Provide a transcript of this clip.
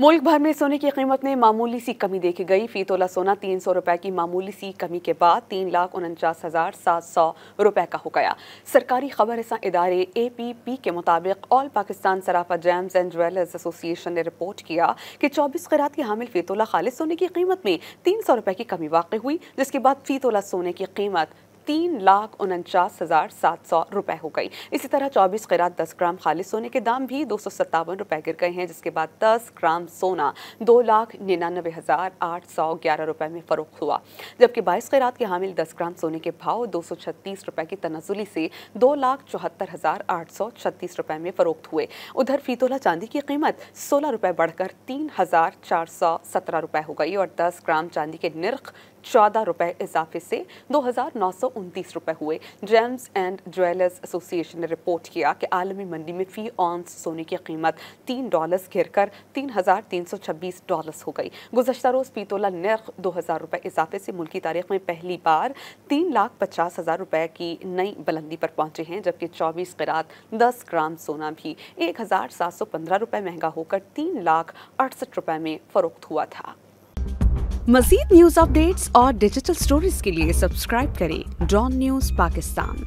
मुल्क भर में सोने की कीमत में मामूली सी कमी देखी गई। फी तोला सोना 300 रुपए की मामूली सी कमी के बाद 3,49,700 रुपए का हो गया। सरकारी खबर रसां इदारे APP के मुताबिक all Pakistan Sarafa James and jewellers association ने रिपोर्ट किया कि 24 क़रात की हामिल फी तोला खालिस सोने की कीमत में 300 रुपए की कमी वाक़ई हुई, जिसके बाद फी तोला सोने की कीमत 3,49,700 रुपए हो गई। इसी तरह 24 क़रात 10 ग्राम खालिस सोने के दाम भी 257 रुपए गिर गए हैं, जिसके बाद 10 ग्राम सोना 2,99,811 रुपए में फरोख्त हुआ, जबकि 22 क़रात के हामिल 10 ग्राम सोने के भाव 236 रुपए की तनज़ुली से 2,74,836 रुपए में फरोख्त हुए। उधर फी तोला चांदी की कीमत 16 रुपए बढ़कर 3,417 रुपए हो गई और 10 ग्राम चांदी के निर्ख 14 रुपए इजाफे से 2,929 रुपए हुए। जेम्स एंड ज्वेलर्स एसोसिएशन ने रिपोर्ट किया कि आलमी मंडी में फी औंस सोने की कीमत $3 गिरकर $3,326 हो गई। गुज़श्ता रोज़ फी तोला निर्ख 2,000 रुपए इजाफे से मुल्की तारीख में पहली बार 3,50,000 रुपए की नई बुलंदी पर पहुंचे हैं, जबकि 24 क़रात 10 ग्राम सोना भी 1,715 रुपए महंगा होकर 3,68,000 रुपए में फरोख्त हुआ था। मज़ीद न्यूज़ अपडेट्स और डिजिटल स्टोरीज के लिए सब्सक्राइब करें डॉन न्यूज़ पाकिस्तान।